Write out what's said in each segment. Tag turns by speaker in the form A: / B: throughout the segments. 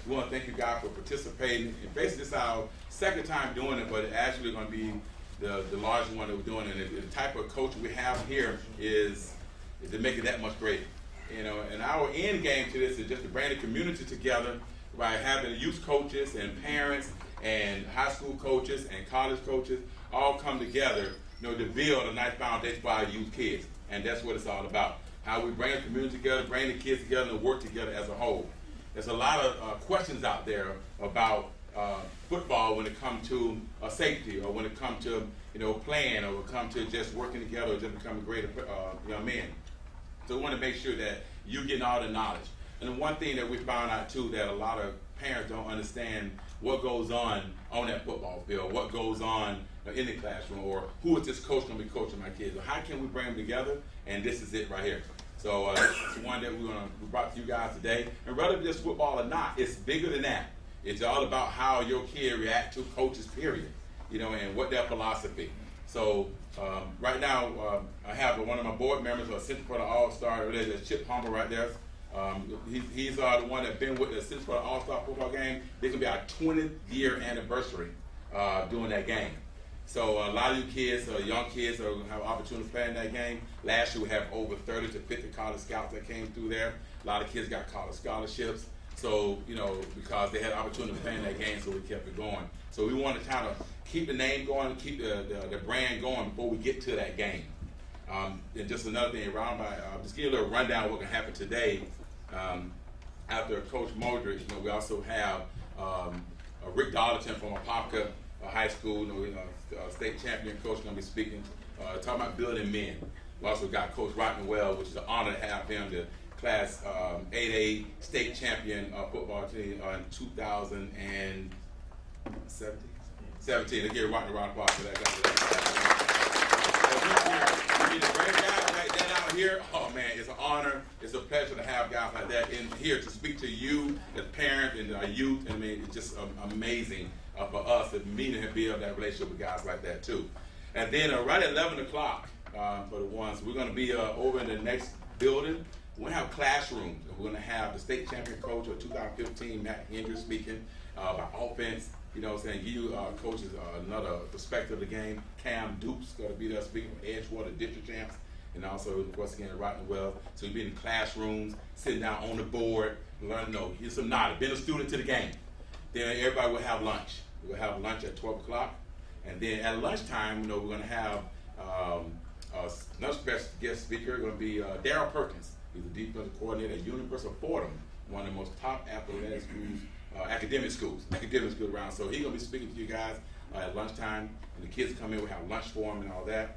A: We want to thank you guys for participating. And basically, this is our second time doing it, but it's actually going to be the largest one that we're doing. And the type of coach we have here is to make it that much greater. You know, and our end game to this is just to bring the community together by having youth coaches and parents and high school coaches and college coaches all come together, you know, to build a nice foundation for our youth kids. And that's what it's all about. How we bring the community together, bring the kids together, and work together as a whole. There's a lot of questions out there about football when it comes to safety, or when it comes to, you know, playing, or when it comes to just working together, or just becoming greater young men. So we want to make sure that you're getting all the knowledge. And the one thing that we found out too, that a lot of parents don't understand what goes on that football field, what goes on in the classroom, or who is this coach going to be coaching my kids, or how can we bring them together? And this is it right here. So it's one that we brought to you guys today. And whether it's football or not, it's bigger than that. It's all about how your kid react to coaches, period, you know, and what their philosophy. So right now, I have one of my board members, assistant for the All-Star, there's Chip Humble right there. He's the one that's been with the assistant for the All-Star football game. This will be our 20th year anniversary doing that game. So a lot of you kids, young kids, are going to have an opportunity to play in that game. Last year we had over 30 to 50 college scouts that came through there. A lot of kids got college scholarships. So, you know, because they had an opportunity to play in that game, so we kept it going. So we want to kind of keep the name going, keep the brand going before we get to that game. And just another thing, just give you a little rundown of what can happen today. After Coach Mogridge, you know, we also have Rick Darlington from Apopka High School, you know, state champion coach, going to be speaking, talking about building men. We also got Coach Rockenwell, which is an honor to have him, the Class 8A state champion football team in 2017. Let's get a round of applause for that guy. We get a great guy like that out here. Oh man, it's an honor. It's a pleasure to have guys like that in here to speak to you as parents and our youth. I mean, it's just amazing for us to meet and build that relationship with guys like that too. And then right at 11 o'clock for the ones, we're going to be over in the next building. We're going to have classrooms. We're going to have the state champion coach of 2015, Matt Hendry, speaking about offense. You know what I'm saying? Give you coaches another perspective of the game. Cam Duke's going to be there speaking from Edgewater district champs. And also, of course, again, Rottenwell. So we'll be in classrooms, sitting down on the board, learn, here's some knowledge, been a student to the game. Then everybody will have lunch. We'll have lunch at 12 o'clock. And then at lunchtime, you know, we're going to have another special guest speaker, going to be Darryl Perkins. He's the defensive coordinator at University of Fordham, one of the most top athletic schools, academic schools around. So he's going to be speaking to you guys at lunchtime. And the kids come in, we'll have lunch for them and all that.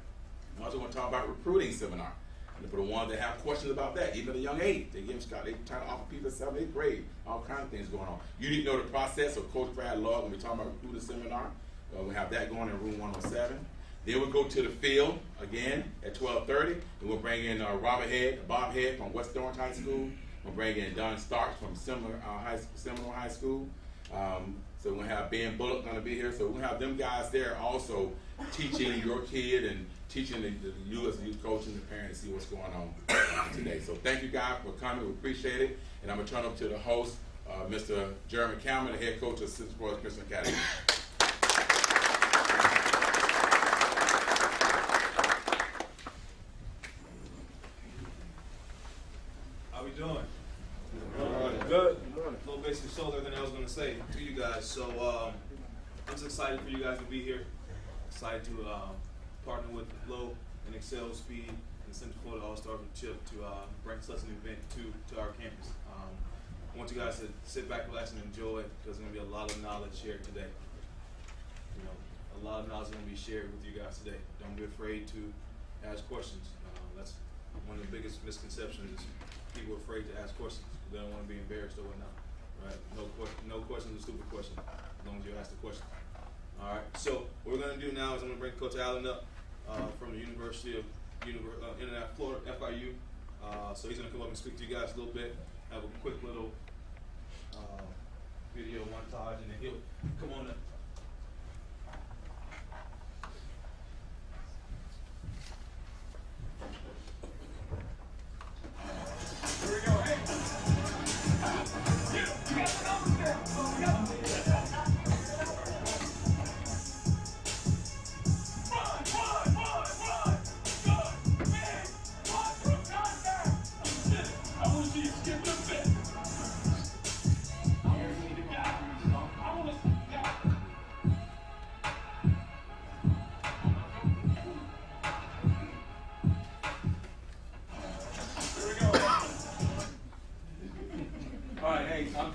A: I'm also going to talk about recruiting seminar. And for the ones that have questions about that, even at a young age, they try to offer people 7th, 8th grade, all kinds of things going on. You need to know the process, so Coach Brad Love, when we're talking about recruiting seminar, we'll have that going in room 107. Then we'll go to the field again at 12:30, and we'll bring in Bob Head from West Orange High School. We'll bring in Don Starks from Seminole High School. So we'll have Ben Bullock going to be here. So we'll have them guys there also teaching your kid and teaching you as a youth coach and the parents to see what's going on today. So thank you guys for coming. We appreciate it. And I'm going to turn over to the host, Mr. Jeremy Cameron, the head coach of Central Florida Christian Academy.
B: How we doing? Good. A little basic shoulder than I was going to say to you guys. So I'm just excited for you guys to be here. Excited to partner with Low and Excel Speed and Central Florida All-Star Chip to bring such an event to our campus. I want you guys to sit back, relax, and enjoy, because there's going to be a lot of knowledge shared today. You know, a lot of knowledge is going to be shared with you guys today. Don't be afraid to ask questions. That's one of the biggest misconceptions is people are afraid to ask questions because they don't want to be embarrassed or whatnot. Right? No questions are stupid questions as long as you ask the question. All right. So what we're going to do now is I'm going to bring Coach Allen up from the University of Florida FIU. So he's going to come up and speak to you guys a little bit, have a quick little video montage, and then he'll come on up.
C: Here we go. Hey. You got the number there.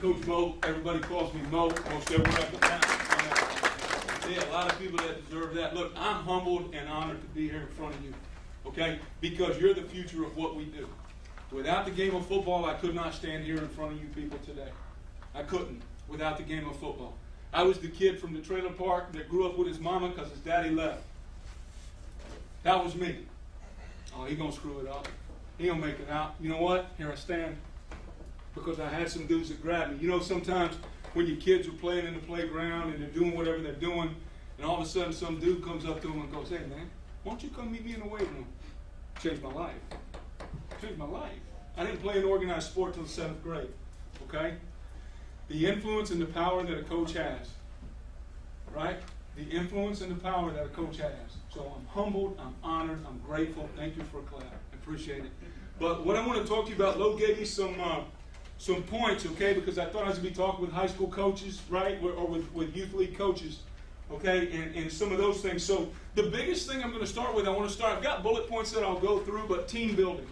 C: Coach Mo. Everybody calls me Mo. Most everywhere I go. Yeah, a lot of people that deserve that. Look, I'm humbled and honored to be here in front of you, okay? Because you're the future of what we do. Without the game of football, I could not stand here in front of you people today. I couldn't without the game of football. I was the kid from the trailer park that grew up with his mama because his daddy left. That was me. Oh, he gonna screw it up. He gonna make it out. You know what? Here I stand. Because I had some dudes that grabbed me. You know, sometimes when your kids are playing in the playground and they're doing whatever they're doing, and all of a sudden some dude comes up to them and goes, "Hey man, why don't you come meet me in the weight room?" Changed my life. Changed my life. I didn't play an organized sport till the 7th grade. Okay? The influence and the power that a coach has. Right? The influence and the power that a coach has. So I'm humbled, I'm honored, I'm grateful. Thank you for a clap. I appreciate it. But what I want to talk to you about, Lo gave you some points, okay? Because I thought I was going to be talking with high school coaches, right? Or with youth league coaches, okay? And some of those things. So the biggest thing I'm going to start with, I've got bullet points that I'll go through, but team building,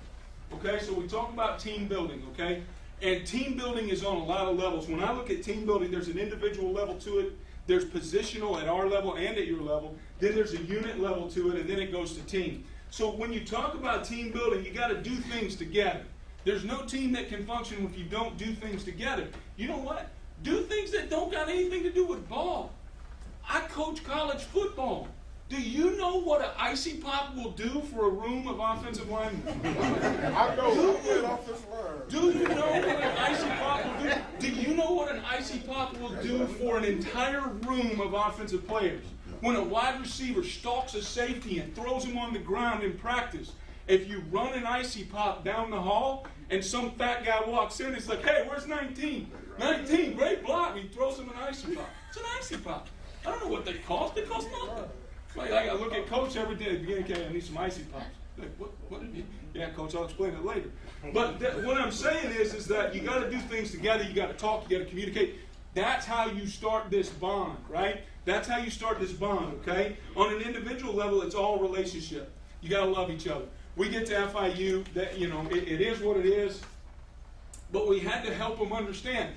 C: okay? So we talk about team building, okay? And team building is on a lot of levels. When I look at team building, there's an individual level to it. There's positional at our level and at your level. Then there's a unit level to it, and then it goes to team. So when you talk about team building, you got to do things together. There's no team that can function if you don't do things together. You know what? Do things that don't got anything to do with ball. I coach college football. Do you know what an icy pop will do for a room of offensive linemen?
D: I know.
C: Do you know what an icy pop will do? Do you know what an icy pop will do for an entire room of offensive players? When a wide receiver stalks a safety and throws him on the ground in practice, if you run an icy pop down the hall and some fat guy walks in, it's like, "Hey, where's 19? 19, great block." He throws him an icy pop. It's an icy pop. I don't know what they cost. They cost nothing. Like, I look at Coach every day at the beginning, "Okay, I need some icy pops." Like, what? Yeah, Coach, I'll explain it later. But what I'm saying is that you got to do things together. You got to talk. You got to communicate. That's how you start this bond, right? That's how you start this bond, okay? On an individual level, it's all relationship. You got to love each other. We get to FIU, that, you know, it is what it is, but we had to help them understand.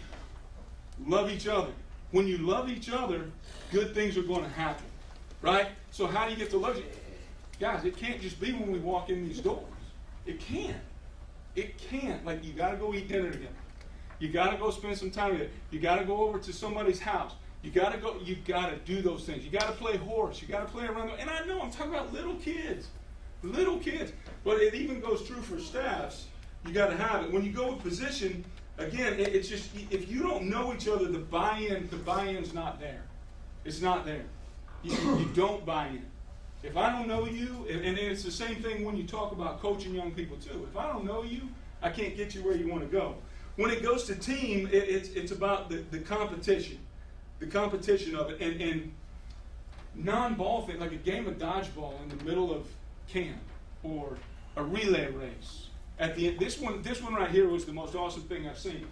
C: Love each other. When you love each other, good things are going to happen, right? So how do you get to love each other? Guys, it can't just be when we walk in these doors. It can't. It can't. Like, you got to go eat dinner together. You got to go spend some time together. You got to go over to somebody's house. You got to do those things. You got to play horse. You got to play around. And I know I'm talking about little kids. Little kids. But it even goes true for staffs. You got to have it. When you go with position, again, it's just, if you don't know each other, the buy-in's not there. It's not there. You don't buy in. If I don't know you, and it's the same thing when you talk about coaching young people too. If I don't know you, I can't get you where you want to go. When it goes to team, it's about the competition. The competition of it. And non-ball thing, like a game of dodgeball in the middle of camp, or a relay race. At the end, this one right here was the most awesome thing I've seen.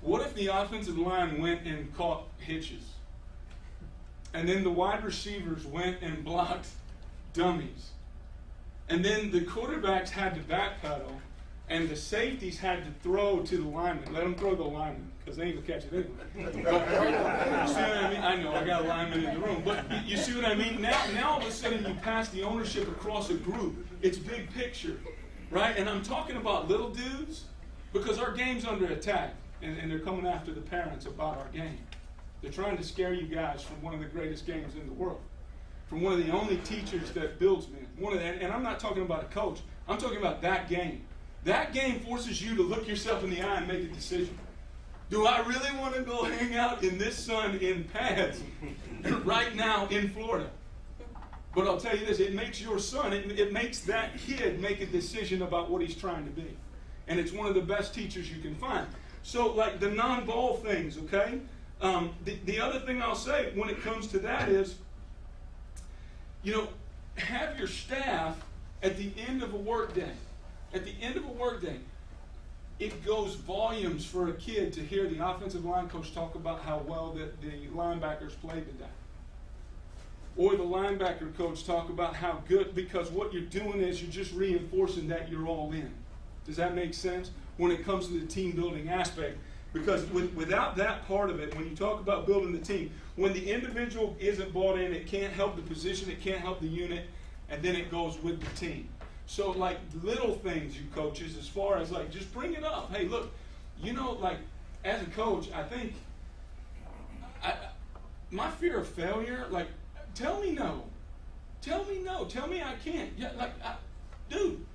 C: What if the offensive line went and caught hitches? And then the wide receivers went and blocked dummies. And then the quarterbacks had to backpedal, and the safeties had to throw to the linemen. Let them throw the linemen, because they ain't going to catch it anyway. But, you see what I mean? I know, I got a lineman in the room. But you see what I mean? Now all of a sudden you pass the ownership across a group. It's big picture, right? And I'm talking about little dudes, because our game's under attack, and they're coming after the parents about our game. They're trying to scare you guys from one of the greatest games in the world, from one of the only teachers that builds men. And I'm not talking about a coach. I'm talking about that game. That game forces you to look yourself in the eye and make a decision. Do I really want to go hang out in this sun in pads right now in Florida? But I'll tell you this, it makes your son, it makes that kid make a decision about what he's trying to be. And it's one of the best teachers you can find. So, like the non-ball things, okay? The other thing I'll say when it comes to that is, you know, have your staff at the end of a work day. At the end of a work day, it goes volumes for a kid to hear the offensive line coach talk about how well the linebackers played today. Or the linebacker coach talk about how good, because what you're doing is you're just reinforcing that you're all in. Does that make sense? When it comes to the team building aspect. Because without that part of it, when you talk about building the team, when the individual isn't bought in, it can't help the position, it can't help the unit, and then it goes with the team. So like little things, you coaches, as far as like just bring it up. Hey, look, you know, like as a coach, I think my fear of failure, like tell me no. Tell me no. Tell me I can't. Yeah, like, dude,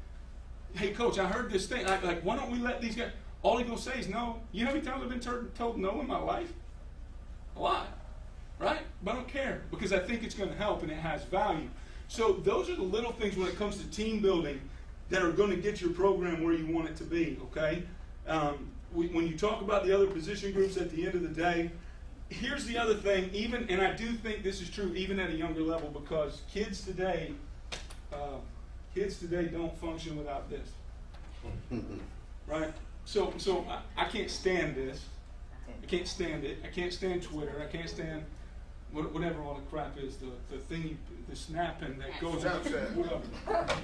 C: hey coach, I heard this thing. Like, why don't we let these guys? All he gonna say is no. You know how many times I've been told no in my life? A lot, right? But I don't care because I think it's going to help and it has value. So those are the little things when it comes to team building that are going to get your program where you want it to be. Okay. When you talk about the other position groups at the end of the day, here's the other thing. Even, and I do think this is true even at a younger level, because kids today don't function without this, right? So I can't stand this. I can't stand it. I can't stand Twitter. I can't stand whatever all the crap is, the thing, the snapping that goes on,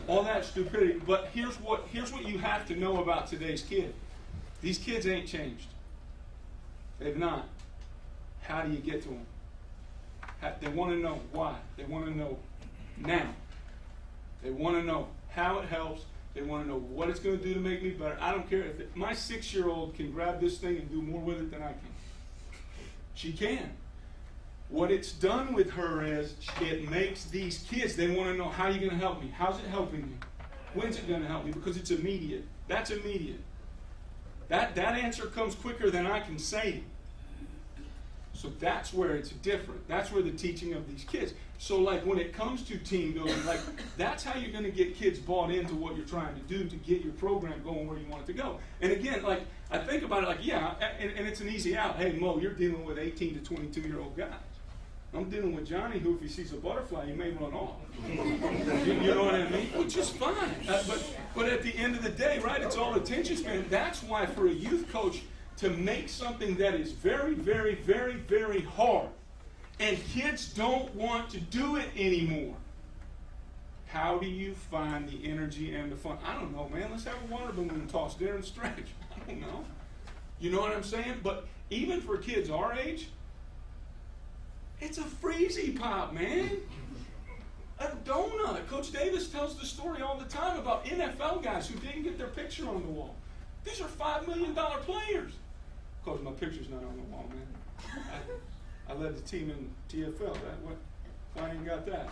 C: all that stupidity. But here's what you have to know about today's kid. These kids ain't changed. They've not. How do you get to them? They want to know why. They want to know now. They want to know how it helps. They want to know what it's going to do to make me better. I don't care if my 6-year-old can grab this thing and do more with it than I can. She can. What it's done with her is it makes these kids, they want to know, how are you going to help me? How's it helping me? When's it going to help me? Because it's immediate. That's immediate. That answer comes quicker than I can say it. So that's where it's different. That's where the teaching of these kids. So like when it comes to team building, like that's how you're going to get kids bought into what you're trying to do to get your program going where you want it to go. And again, like I think about it like, yeah, and it's an easy out. Hey, Mo, you're dealing with 18 to 22-year-old guys. I'm dealing with Johnny, who if he sees a butterfly, he may run off. You know what I mean? Which is fine. But at the end of the day, right, it's all attention span. That's why for a youth coach to make something that is very, very, very, very hard, and kids don't want to do it anymore, how do you find the energy and the fun? I don't know, man. Let's have a water balloon and toss there and stretch. I don't know. You know what I'm saying? But even for kids our age, it's a freezy pop, man. A donut. Coach Davis tells the story all the time about NFL guys who didn't get their picture on the wall. These are $5 million players. Coach, my picture's not on the wall, man. I led the team in CFL. Why ain't got that?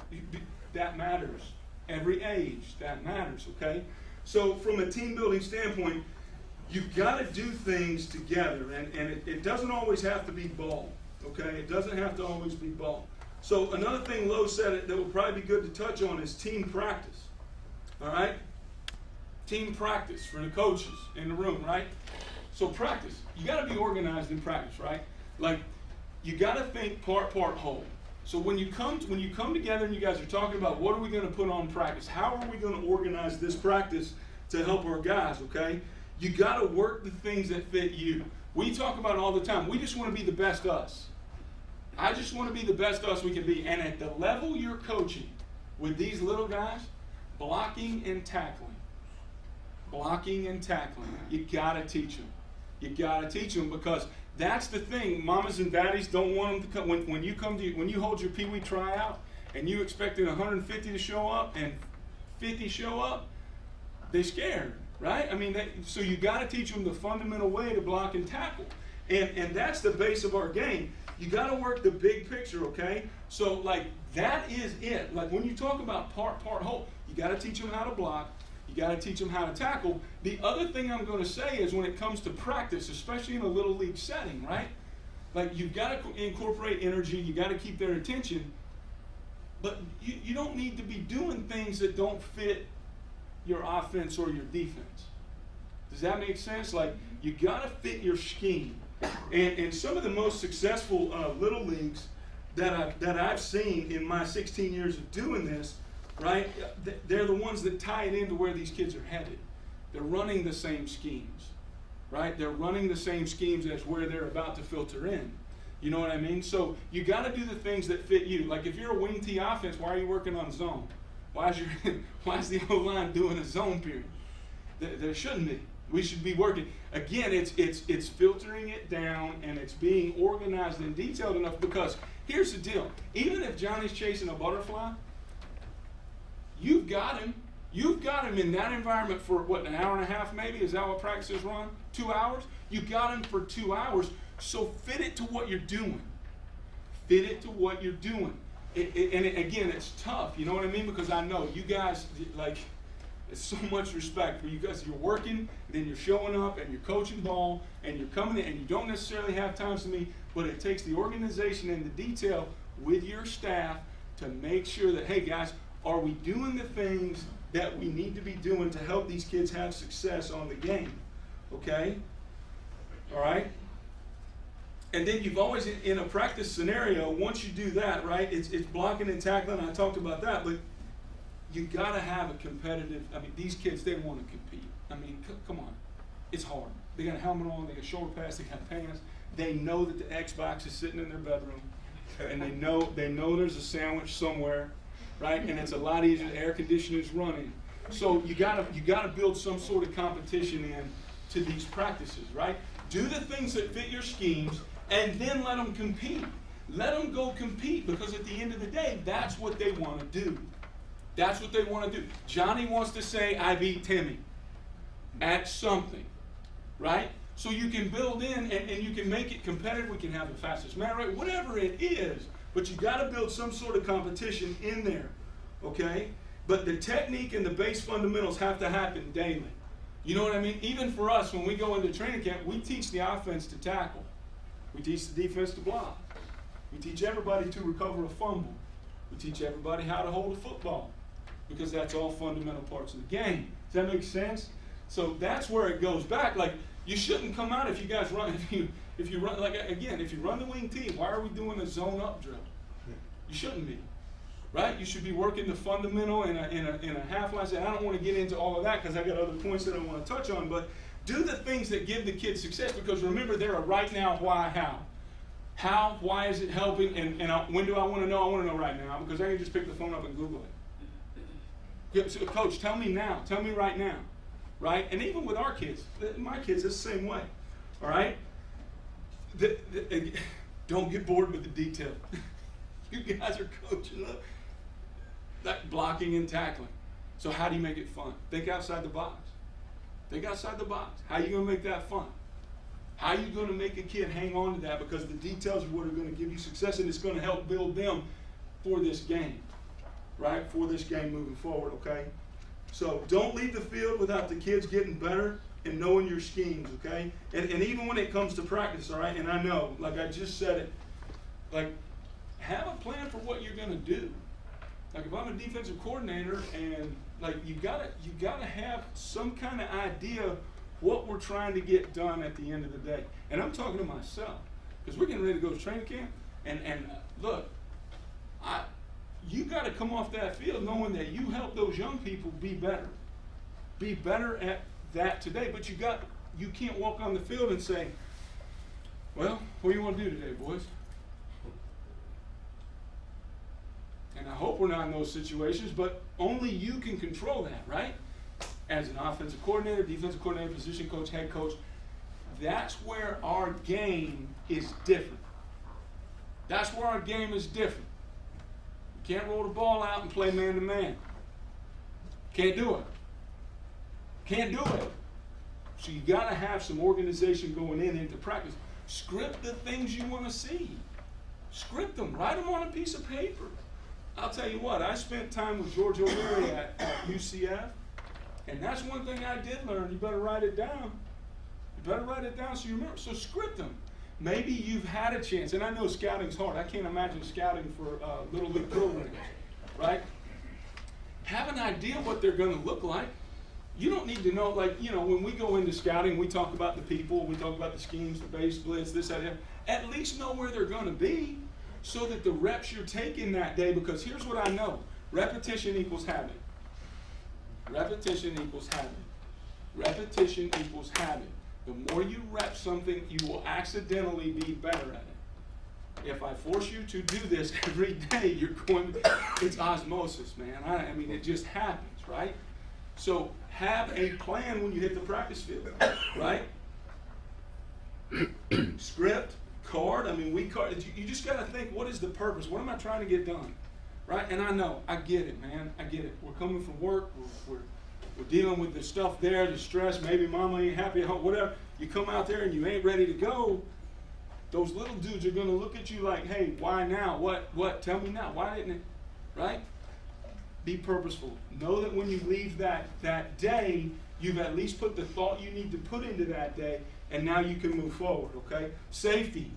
C: That matters. Every age, that matters, okay? So from a team building standpoint, you've got to do things together, and it doesn't always have to be ball, okay? It doesn't have to always be ball. So another thing Lowe said that would probably be good to touch on is team practice, all right? Team practice for the coaches in the room, right? So practice, you got to be organized in practice, right? Like, you got to think part, whole. So when you come together and you guys are talking about what are we going to put on practice, how are we going to organize this practice to help our guys, okay? You got to work the things that fit you. We talk about it all the time. We just want to be the best us. I just want to be the best us we can be. And at the level you're coaching with these little guys, blocking and tackling. Blocking and tackling. You got to teach them. You got to teach them, because that's the thing. Mamas and daddies don't want them to come. When you hold your Pee Wee tryout and you expecting 150 to show up and 50 show up, they're scared, right? I mean, so you got to teach them the fundamental way to block and tackle. And that's the base of our game. You got to work the big picture, okay? So, like, that is it. Like, when you talk about part, whole, you got to teach them how to block. You got to teach them how to tackle. The other thing I'm going to say is when it comes to practice, especially in a little league setting, right? Like, you've got to incorporate energy. You got to keep their attention. But you don't need to be doing things that don't fit your offense or your defense. Does that make sense? Like, you got to fit your scheme. And some of the most successful little leagues that I've seen in my 16 years of doing this, right, they're the ones that tie it into where these kids are headed. They're running the same schemes, right? They're running the same schemes as where they're about to filter in. You know what I mean? So you got to do the things that fit you. Like if you're a wing T offense, why are you working on zone? Why is the O-line doing a zone period? There shouldn't be. We should be working. Again, it's filtering it down, and it's being organized and detailed enough, because here's the deal. Even if Johnny's chasing a butterfly, you've got him. You've got him in that environment for, what, an hour and a half maybe? Is that what practices run? 2 hours? You got him for 2 hours, so fit it to what you're doing. Fit it to what you're doing. Again, it's tough, you know what I mean? Because I know you guys, like, there's so much respect for you guys. You're working, and then you're showing up, and you're coaching ball, and you're coming in, and you don't necessarily have times to meet, but it takes the organization and the detail with your staff to make sure that, hey guys, are we doing the things that we need to be doing to help these kids have success on the game? Okay? All right? And then you've always, in a practice scenario, once you do that, right, it's blocking and tackling. I talked about that, but you got to have a competitive, I mean, these kids, they want to compete. I mean, come on. It's hard. They got a helmet on, they got shoulder pads, they got pants. They know that the Xbox is sitting in their bedroom, and they know there's a sandwich somewhere, right? And it's a lot easier, the air conditioning's running. So you gotta build some sort of competition in to these practices, right? Do the things that fit your schemes, and then let them compete. Let them go compete, because at the end of the day, that's what they want to do. That's what they want to do. Johnny wants to say, I beat Timmy at something, right? So you can build in, and you can make it competitive. We can have the fastest man rate, whatever it is, but you got to build some sort of competition in there, okay? But the technique and the base fundamentals have to happen daily. You know what I mean? Even for us, when we go into training camp, we teach the offense to tackle. We teach the defense to block. We teach everybody to recover a fumble. We teach everybody how to hold a football, because that's all fundamental parts of the game. Does that make sense? So that's where it goes back. Like, you shouldn't come out if you guys run, if you run, like, again, if you run the wing team, why are we doing a zone up drill? You shouldn't be, right? You should be working the fundamental in a half line. I don't want to get into all of that because I got other points that I want to touch on, but do the things that give the kids success, because remember, they're a right now, why, how. How, why is it helping, and when do I want to know? I want to know right now, because I can just pick the phone up and Google it. Yeah, so, Coach, tell me now. Tell me right now. Right? And even with our kids, my kids, it's the same way. All right? Don't get bored with the detail. You guys are coaching up, like blocking and tackling. So how do you make it fun? Think outside the box. Think outside the box. How are you going to make that fun? How are you going to make a kid hang on to that? Because the details are what are going to give you success, and it's going to help build them for this game, right? For this game moving forward, okay? So don't leave the field without the kids getting better and knowing your schemes, okay? And even when it comes to practice, all right? And I know, like I just said it, like, have a plan for what you're going to do. Like, if I'm a defensive coordinator, and like you gotta have some kind of idea what we're trying to get done at the end of the day. And I'm talking to myself, because we're getting ready to go to training camp. And look, you got to come off that field knowing that you help those young people be better. Be better at that today. But you can't walk on the field and say, well, what do you want to do today, boys? And I hope we're not in those situations, but only you can control that, right? As an offensive coordinator, defensive coordinator, position coach, head coach, that's where our game is different. That's where our game is different. You can't roll the ball out and play man-to-man. Can't do it. Can't do it. So you got to have some organization going into practice. Script the things you want to see. Script them. Write them on a piece of paper. I'll tell you what, I spent time with George O'Leary at UCF, and that's one thing I did learn. You better write it down. You better write it down so you remember. So script them. Maybe you've had a chance, and I know scouting's hard. I can't imagine scouting for little league programs, right? Have an idea what they're going to look like. You don't need to know, like, you know, when we go into scouting, we talk about the people, we talk about the schemes, the base splits, this, that, that. At least know where they're going to be, so that the reps you're taking that day, because here's what I know. Repetition equals habit. Repetition equals habit. Repetition equals habit. The more you rep something, you will accidentally be better at it. If I force you to do this every day, it's osmosis, man. I mean, it just happens, right? So have a plan when you hit the practice field, right? Script, card, I mean, you just got to think, what is the purpose? What am I trying to get done? Right? And I know, I get it, man. I get it. We're coming from work. We're dealing with the stuff there, the stress. Maybe mama ain't happy at home, whatever. You come out there and you ain't ready to go. Those little dudes are going to look at you like, hey, why now? What? Tell me now. Why didn't it? Right? Be purposeful. Know that when you leave that day, you've at least put the thought you need to put into that day, and now you can move forward, okay? Safety.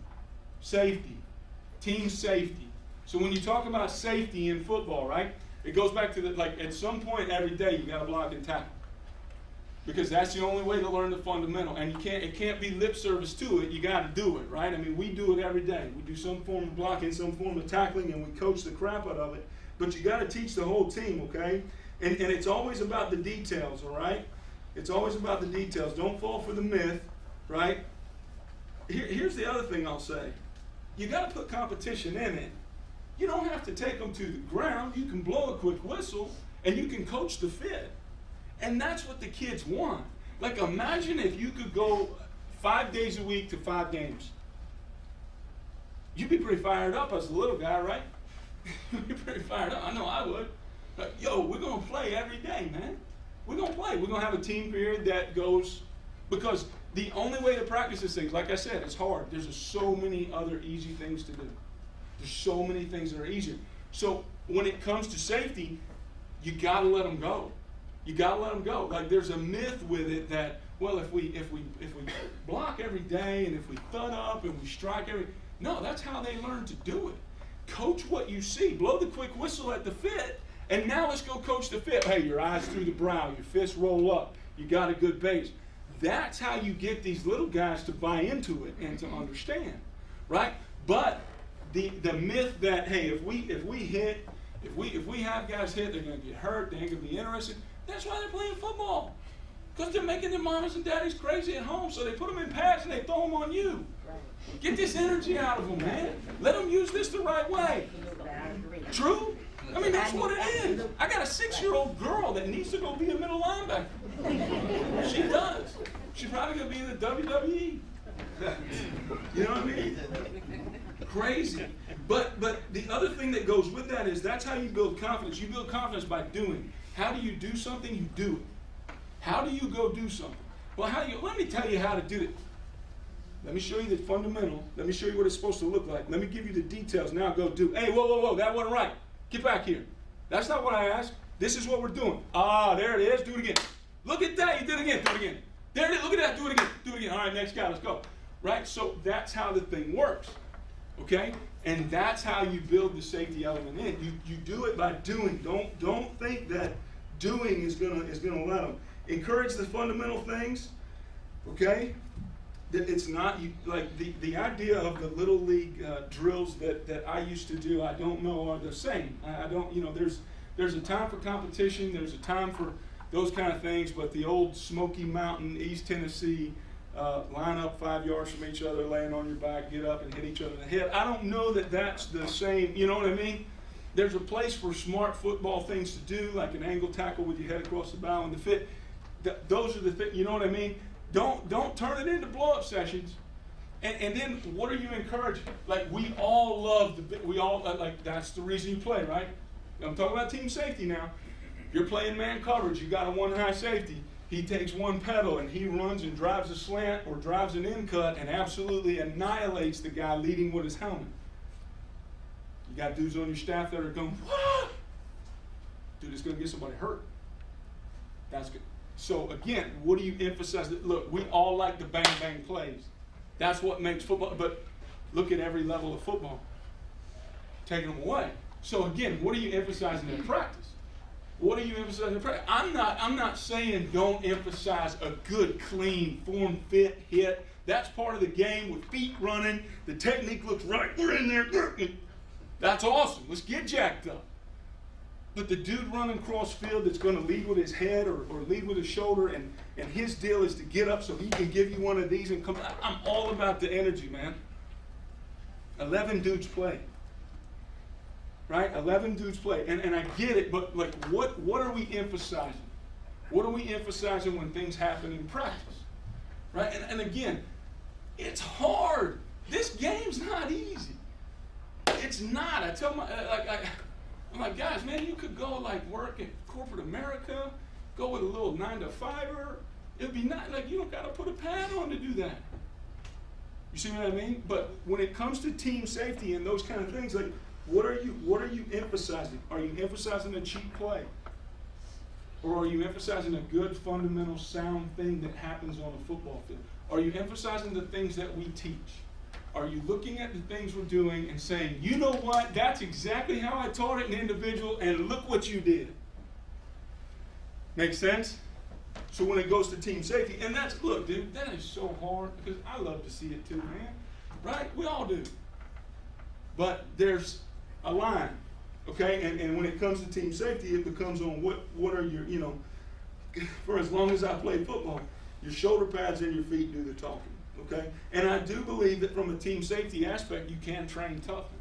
C: Team safety. So when you talk about safety in football, right, it goes back to like at some point every day you got to block and tackle. Because that's the only way to learn the fundamental. And it can't be lip service to it. You got to do it, right? I mean, we do it every day. We do some form of blocking, some form of tackling, and we coach the crap out of it. But you got to teach the whole team, okay? And it's always about the details, all right? It's always about the details. Don't fall for the myth, right? Here's the other thing I'll say. You got to put competition in it. You don't have to take them to the ground. You can blow a quick whistle, and you can coach the fit. And that's what the kids want. Like, imagine if you could go 5 days a week to 5 games. You'd be pretty fired up as a little guy, right? You'd be pretty fired up. I know I would. Like, yo, we're going to play every day, man. We're going to play. We're going to have a team period that goes, because the only way to practice these things, like I said, it's hard. There's just so many other easy things to do. There's so many things that are easier. So when it comes to safety, you got to let them go. You got to let them go. Like, there's a myth with it that, well, if we block every day and if we thud up and we strike no, that's how they learn to do it. Coach what you see. Blow the quick whistle at the fit, and now let's go coach the fit. Hey, your eyes through the brow, your fists roll up. You got a good base. That's how you get these little guys to buy into it and to understand, right? But the myth that, hey, if we have guys hit, they're going to get hurt, they ain't going to be interested. That's why they're playing football. Because they're making their mamas and daddies crazy at home, so they put them in pads and they throw them on you. Get this energy out of them, man. Let them use this the right way. True? I mean, that's what it is. I got a 6-year-old girl that needs to go be a middle linebacker. She does. She's probably going to be in the WWE. You know what I mean? Crazy. But the other thing that goes with that is that's how you build confidence. You build confidence by doing. How do you do something? You do it. How do you go do something? Well, let me tell you how to do it. Let me show you the fundamental. Let me show you what it's supposed to look like. Let me give you the details. Now go do. Hey, whoa, that wasn't right. Get back here. That's not what I asked. This is what we're doing. Ah, there it is. Do it again. Look at that. You did it again. Do it again. There it is. Look at that. Do it again. Do it again. All right, next guy. Let's go. Right? So that's how the thing works. Okay? And that's how you build the safety element in. You do it by doing. Don't think that doing is gonna let them. Encourage the fundamental things. Okay? That it's not like the idea of the little league drills that I used to do. I don't know are the same. I don't. There's a time for competition. There's a time for those kind of things. But the old Smoky Mountain, East Tennessee. Line up 5 yards from each other, laying on your back, get up and hit each other in the head. I don't know that that's the same, you know what I mean? There's a place for smart football things to do, like an angle tackle with your head across the bow and the fit. Those are the things, you know what I mean? Don't turn it into blow-up sessions. And then what are you encouraging? Like, we all love like, that's the reason you play, right? I'm talking about team safety now. You're playing man coverage, you got a one high safety. He takes one pedal and he runs and drives a slant or drives an in cut and absolutely annihilates the guy leading with his helmet. You got dudes on your staff that are going, what? Dude, it's going to get somebody hurt. That's good. So again, what do you emphasize? Look, we all like the bang bang plays. That's what makes football. But look at every level of football. Taking them away. So again, what are you emphasizing in practice? What are you emphasizing in practice? I'm not saying don't emphasize a good, clean, form, fit, hit. That's part of the game with feet running. The technique looks right. We're in there. That's awesome. Let's get jacked up. But the dude running cross field that's going to lead with his head or lead with his shoulder, and his deal is to get up so he can give you one of these and come. I'm all about the energy, man. 11 dudes play. Right? 11 dudes play. And I get it, but like what are we emphasizing? What are we emphasizing when things happen in practice? Right? And again, it's hard. This game's not easy. It's not. I tell my, I'm like, guys, man, you could go like work in corporate America, go with a little 9-to-5er. It'd be not like you don't got to put a pad on to do that. You see what I mean? But when it comes to team safety and those kind of things, like what are you emphasizing? Are you emphasizing a cheap play? Or are you emphasizing a good, fundamental, sound thing that happens on a football field? Are you emphasizing the things that we teach? Are you looking at the things we're doing and saying, you know what, that's exactly how I taught it in individual, and look what you did? Make sense? So when it goes to team safety, and that's, look, dude, that is so hard because I love to see it too, man. Right? We all do. But there's a line, okay? And when it comes to team safety, it becomes on what are your, you know, for as long as I played football, your shoulder pads and your feet do the talking, okay? And I do believe that from a team safety aspect, you can train toughness.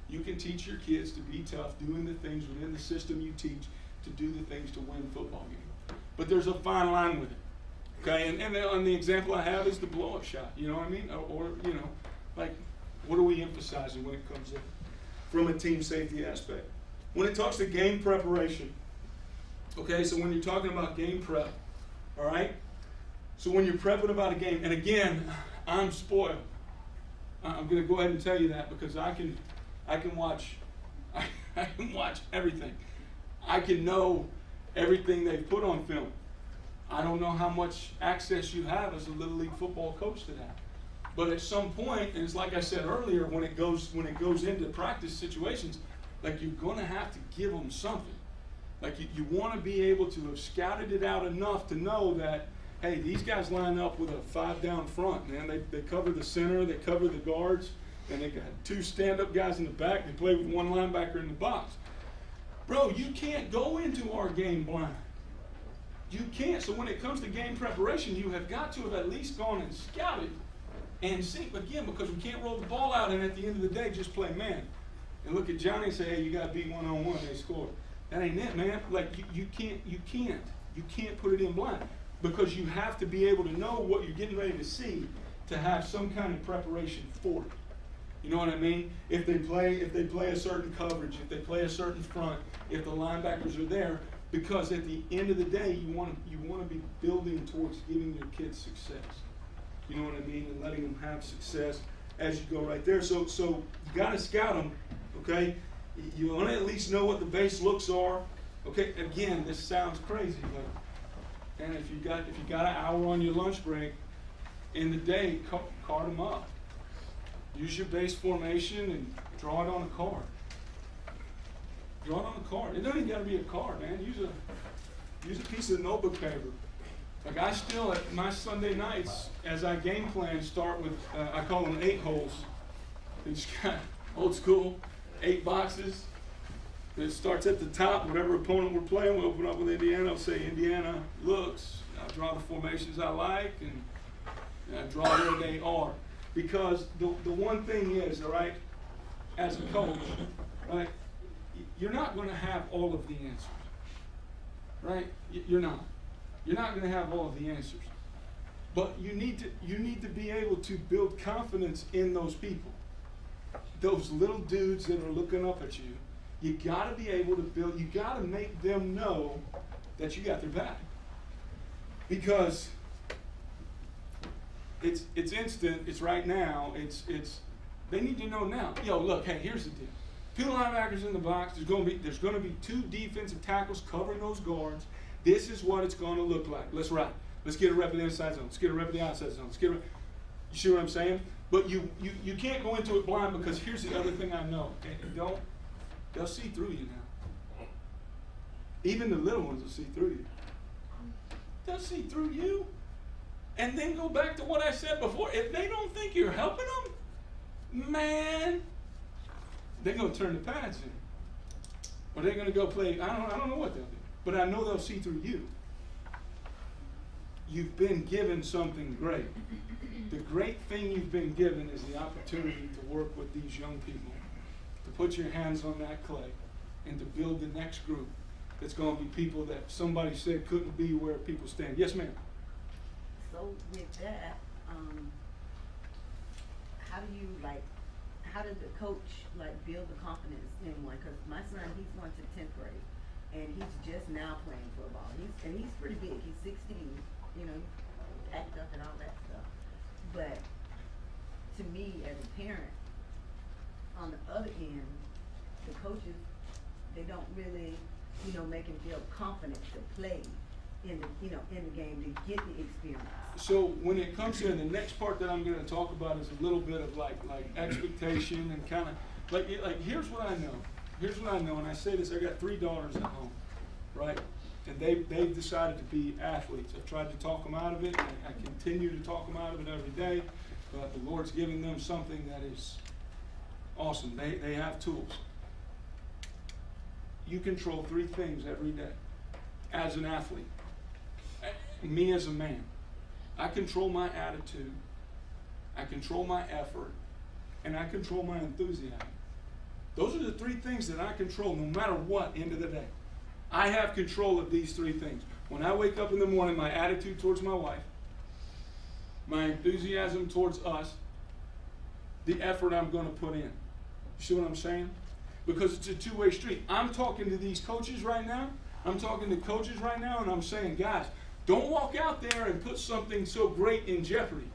C: You can teach your kids to be tough, doing the things within the system you teach, to do the things to win football games. But there's a fine line with it, okay? And the example I have is the blow-up shot, you know what I mean? Or you know, like, what are we emphasizing when it comes in from a team safety aspect? When it talks to game preparation, okay, so when you're talking about game prep, all right? So when you're prepping about a game, and again, I'm spoiled. I'm going to go ahead and tell you that because I can watch I can watch everything. I can know everything they've put on film. I don't know how much access you have as a Little League football coach to that. But at some point, and it's like I said earlier, when it goes into practice situations, like you're going to have to give them something. Like you want to be able to have scouted it out enough to know that, hey, these guys line up with a 5 down front, man. They cover the center, they cover the guards, and they got 2 stand-up guys in the back. They play with 1 linebacker in the box. Bro, you can't go into our game blind. You can't. So when it comes to game preparation, you have got to have at least gone and scouted and see, again, because we can't roll the ball out and at the end of the day just play man. And look at Johnny and say, hey, you got to beat 1-on-1, they scored. That ain't it, man. Like you can't put it in blind because you have to be able to know what you're getting ready to see to have some kind of preparation for it. You know what I mean? If they play a certain coverage, if they play a certain front, if the linebackers are there, because at the end of the day, you want to be building towards giving your kids success. You know what I mean? And letting them have success as you go right there. So you got to scout them, okay? You want to at least know what the base looks are. Okay, again, this sounds crazy, but and if you got an hour on your lunch break in the day, card them up. Use your base formation and draw it on a card. Draw it on a card. It doesn't even got to be a card, man. Use a piece of notebook paper. Like I still, at my Sunday nights, as I game plan, start with, I call them 8 holes. They just got old school, 8 boxes. It starts at the top, whatever opponent we're playing. We'll open up with Indiana. I'll say Indiana looks. I'll draw the formations I like, and I draw where they are. Because the one thing is, all right, as a coach, right, you're not going to have all of the answers, right? You're not. You're not going to have all of the answers. But you need to be able to build confidence in those people. Those little dudes that are looking up at you, you got to be able to build, you got to make them know that you got their back. Because it's instant, it's right now, it's they need to know now. Yo, look, hey, here's the deal. 2 linebackers in the box, there's gonna be 2 defensive tackles covering those guards. This is what it's gonna look like. Let's ride. Let's get a rep in the inside zone. Let's get a rep in the outside zone. You see what I'm saying? But you can't go into it blind because here's the other thing I know. They'll see through you now. Even the little ones will see through you. They'll see through you. And then go back to what I said before. If they don't think you're helping them, man, they're going to turn the pads in. Or they're going to go play, I don't know what they'll do. But I know they'll see through you. You've been given something great. The great thing you've been given is the opportunity to work with these young people, to put your hands on that clay, and to build the next group. It's going to be people that somebody said couldn't be where people stand. Yes, ma'am.
D: So with that, how do you how did the coach build the confidence in one? Because my son, he's going to 10th grade, and he's just now playing football. He's pretty big. He's 16. You know, act up and all that stuff. But to me, as a parent, on the other end, the coaches, they don't really, make him feel confident to play in the game to get the experience.
C: So when it comes to the next part that I'm going to talk about is a little bit of like expectation and kind of like here's what I know. Here's what I know, and I say this. I got 3 daughters at home, right? And they've decided to be athletes. I've tried to talk them out of it, and I continue to talk them out of it every day. But the Lord's giving them something that is awesome. They have tools. You control 3 things every day as an athlete. Me as a man. I control my attitude, I control my effort, and I control my enthusiasm. Those are the 3 things that I control no matter what, end of the day. I have control of these 3 things. When I wake up in the morning, my attitude towards my wife, my enthusiasm towards us, the effort I'm going to put in. You see what I'm saying? Because it's a 2-way street. I'm talking to these coaches right now. I'm talking to coaches right now, and I'm saying, guys, don't walk out there and put something so great in jeopardy.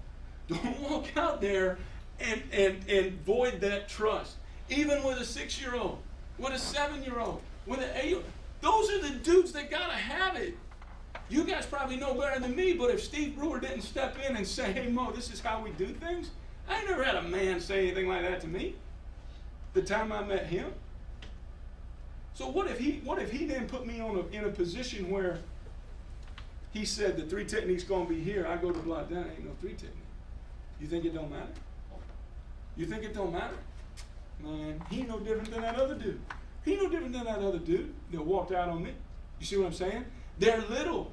C: Don't walk out there and void that trust. Even with a 6-year-old, with a 7-year-old, with an 8-year-old. Those are the dudes that got to have it. You guys probably know better than me, but if Steve Brewer didn't step in and say, hey, Mo, this is how we do things, I never had a man say anything like that to me the time I met him. So what if he then put me in a position where he said the 3 technique's going to be here, I go to block down, ain't no 3 technique. You think it don't matter? You think it don't matter? Man, he no different than that other dude. He no different than that other dude that walked out on me. You see what I'm saying? They're little,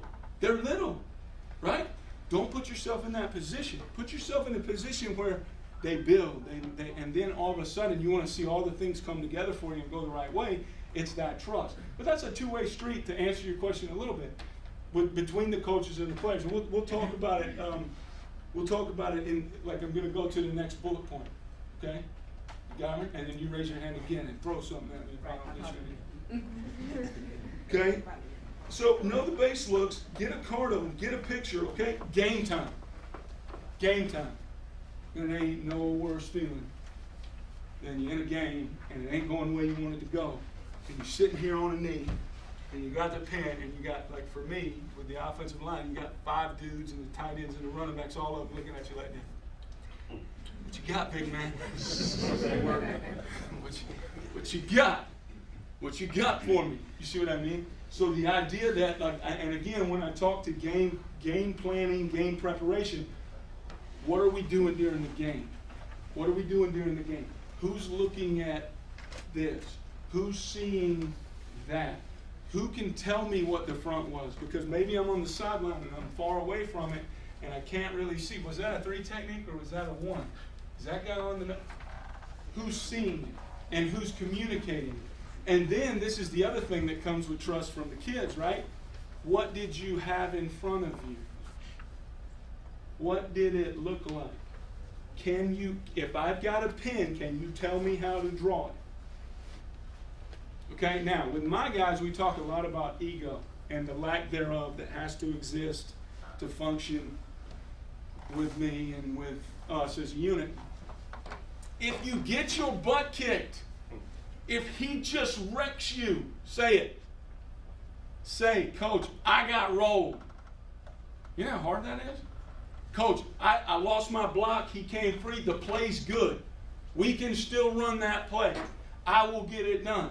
C: right? Don't put yourself in that position. Put yourself in a position where they build, and then all of a sudden you want to see all the things come together for you and go the right way. It's that trust. But that's a 2-way street, to answer your question a little bit, between the coaches and the players. And we'll talk about it. We'll talk about it in, I'm going to go to the next bullet point. Okay? You got me? And then you raise your hand again and throw something at me if I don't get you. Okay? So know the base looks. Get a card of them. Get a picture. Okay? Game time. Game time. And there ain't no worse feeling than you're in a game and it ain't going the way you want it to go. And you're sitting here on a knee, and you got the pen, and you got, for me, with the offensive line, you got 5 dudes and the tight ends and the running backs, all of them looking at you like that. What you got, big man? What you got? What you got for me? You see what I mean? So the idea that, and again, when I talk to game planning, game preparation, what are we doing during the game? What are we doing during the game? Who's looking at this? Who's seeing that? Who can tell me what the front was? Because maybe I'm on the sideline and I'm far away from it and I can't really see. Was that a 3 technique or was that a 1? Is that guy on the... Who's seeing it and who's communicating it? And then this is the other thing that comes with trust from the kids, right? What did you have in front of you? What did it look like? Can you, if I've got a pen, can you tell me how to draw it? Okay, now, with my guys, we talk a lot about ego and the lack thereof that has to exist to function with me and with us as a unit. If you get your butt kicked, if he just wrecks you, say it. Say, Coach, I got rolled. You know how hard that is? Coach, I lost my block. He came free. The play's good. We can still run that play. I will get it done.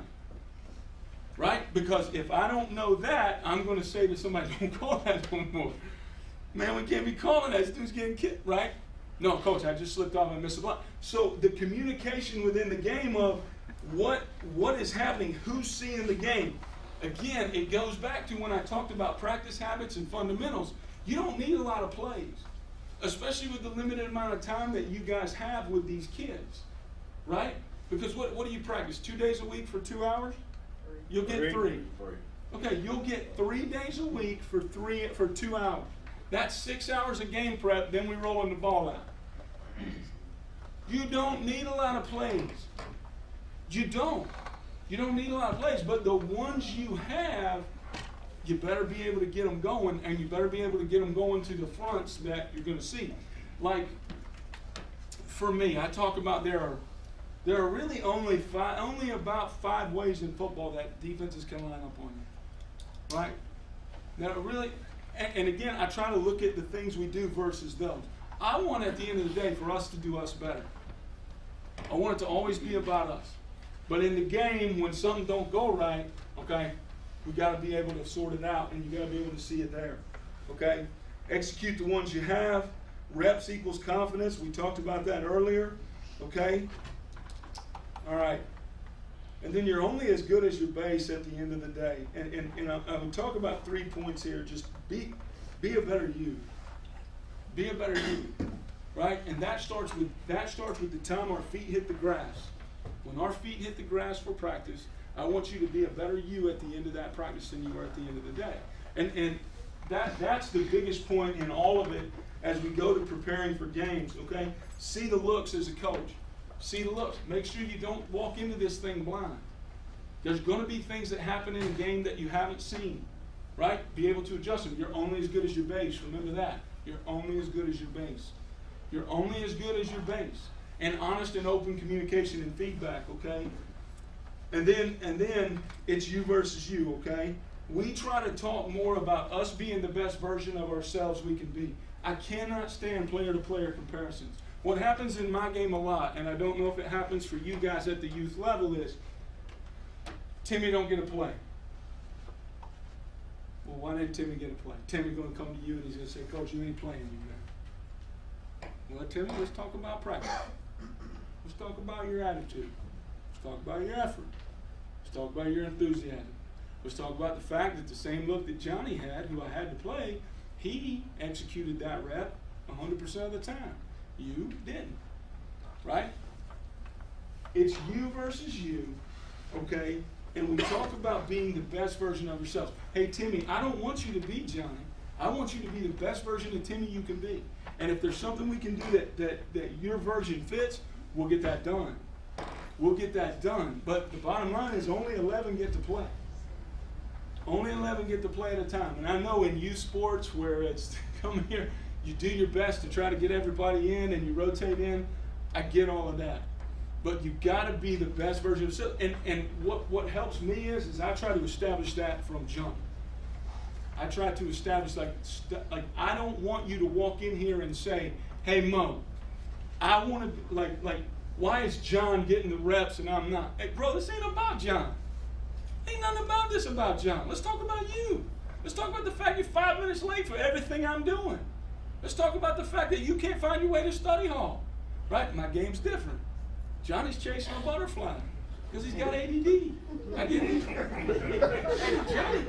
C: Right? Because if I don't know that, I'm going to say to somebody, don't call that no more. Man, we can't be calling that. This dude's getting kicked, right? No, Coach, I just slipped off and missed a block. So the communication within the game of what is happening, who's seeing the game. Again, it goes back to when I talked about practice habits and fundamentals. You don't need a lot of plays, especially with the limited amount of time that you guys have with these kids, right? Because what do you practice? 2 days a week for 2 hours? You'll get 3. Okay, you'll get 3 days a week for 2 hours. That's 6 hours of game prep, then we rolling the ball out. You don't need a lot of plays. You don't. You don't need a lot of plays, but the ones you have, you better be able to get them going, and you better be able to get them going to the fronts that you're going to see. Like, for me, I talk about there are really only about 5 ways in football that defenses can line up on you, right? That really, and again, I try to look at the things we do versus those. I want, at the end of the day, for us to do us better. I want it to always be about us. But in the game, when something don't go right, okay, we got to be able to sort it out, and you got to be able to see it there, okay? Execute the ones you have. Reps equals confidence. We talked about that earlier, okay? All right. And then you're only as good as your base at the end of the day. And I would talk about 3 points here. Just be a better you. Be a better you, right? And that starts with the time our feet hit the grass. When our feet hit the grass for practice, I want you to be a better you at the end of that practice than you were at the end of the day. And that's the biggest point in all of it as we go to preparing for games, okay? See the looks as a coach. See the looks. Make sure you don't walk into this thing blind. There's going to be things that happen in a game that you haven't seen, right? Be able to adjust them. You're only as good as your base. Remember that. You're only as good as your base. You're only as good as your base. And honest and open communication and feedback, okay? And then it's you versus you, okay? We try to talk more about us being the best version of ourselves we can be. I cannot stand player-to-player comparisons. What happens in my game a lot, and I don't know if it happens for you guys at the youth level, is Timmy don't get a play. Well, why didn't Timmy get a play? Timmy's going to come to you and he's going to say, Coach, you ain't playing me, man. Well, Timmy, let's talk about practice. Let's talk about your attitude. Let's talk about your effort. Let's talk about your enthusiasm. Let's talk about the fact that the same look that Johnny had, who I had to play, he executed that rep 100% of the time. You didn't, right? It's you versus you, okay? And we talk about being the best version of yourselves. Hey, Timmy, I don't want you to be Johnny. I want you to be the best version of Timmy you can be. And if there's something we can do that your version fits, we'll get that done. We'll get that done. But the bottom line is only 11 get to play. Only 11 get to play at a time. And I know in youth sports where it's come here, you do your best to try to get everybody in and you rotate in. I get all of that. But you've got to be the best version of yourself. And what helps me is I try to establish that from jump. I try to establish, like I don't want you to walk in here and say, hey, Mo, I want to, like, why is John getting the reps and I'm not? Hey, bro, this ain't about John. Ain't nothing about this about John. Let's talk about you. Let's talk about the fact you're 5 minutes late for everything I'm doing. Let's talk about the fact that you can't find your way to study hall. Right? My game's different. Johnny's chasing a butterfly because he's got ADD. I get it. Hey, Johnny,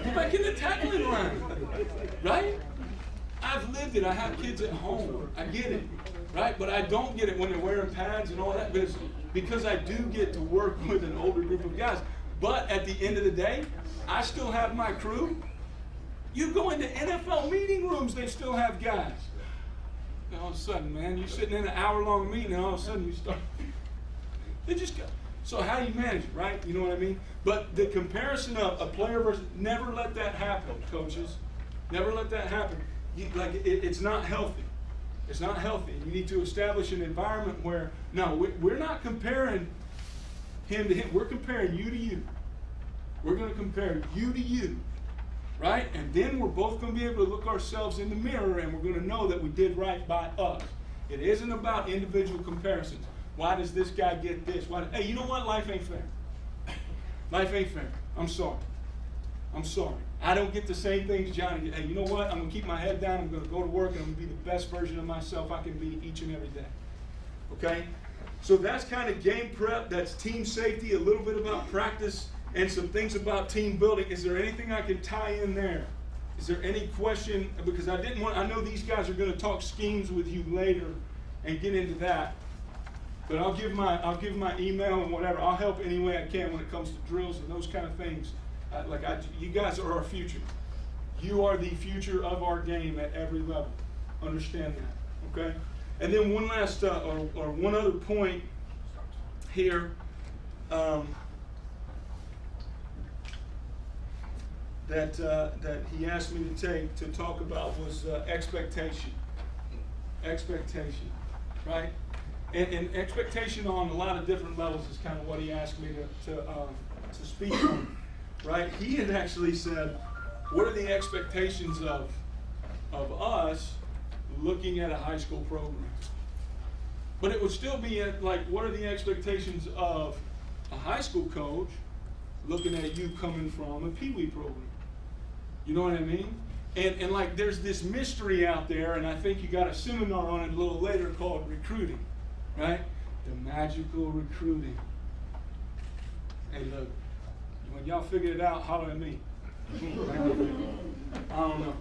C: get back in the tackling line. Right? I've lived it. I have kids at home. I get it. Right? But I don't get it when they're wearing pads and all that because I do get to work with an older group of guys. But at the end of the day, I still have my crew. You go into NFL meeting rooms, they still have guys. And all of a sudden, man, you're sitting in an hour-long meeting, and all of a sudden you start. They just go. So how do you manage it, right? You know what I mean? But the comparison of a player versus, never let that happen, coaches. Never let that happen. It's not healthy. It's not healthy. You need to establish an environment where, no, we're not comparing him to him. We're comparing you to you. We're going to compare you to you. Right? And then we're both going to be able to look ourselves in the mirror and we're going to know that we did right by us. It isn't about individual comparisons. Why does this guy get this? Hey, you know what? Life ain't fair. Life ain't fair. I'm sorry. I'm sorry. I don't get the same things Johnny did. Hey, you know what? I'm going to keep my head down. I'm going to go to work and I'm going to be the best version of myself I can be each and every day. Okay? So that's kind of game prep. That's team safety, a little bit about practice, and some things about team building. Is there anything I can tie in there? Is there any question? Because I know these guys are going to talk schemes with you later and get into that. But I'll give my email and whatever. I'll help any way I can when it comes to drills and those kind of things. You guys are our future. You are the future of our game at every level. Understand that, okay? And then one last, or one other point here. That he asked me to talk about was expectation. Expectation, right? And expectation on a lot of different levels is kind of what he asked me to speak on, right? He had actually said, what are the expectations of us looking at a high school program? But it would still be like, what are the expectations of a high school coach looking at you coming from a Pee Wee program? You know what I mean? And like there's this mystery out there, and I think you got a seminar on it a little later called recruiting, right? The magical recruiting. Hey, look, when y'all figure it out, holler at me. I don't know.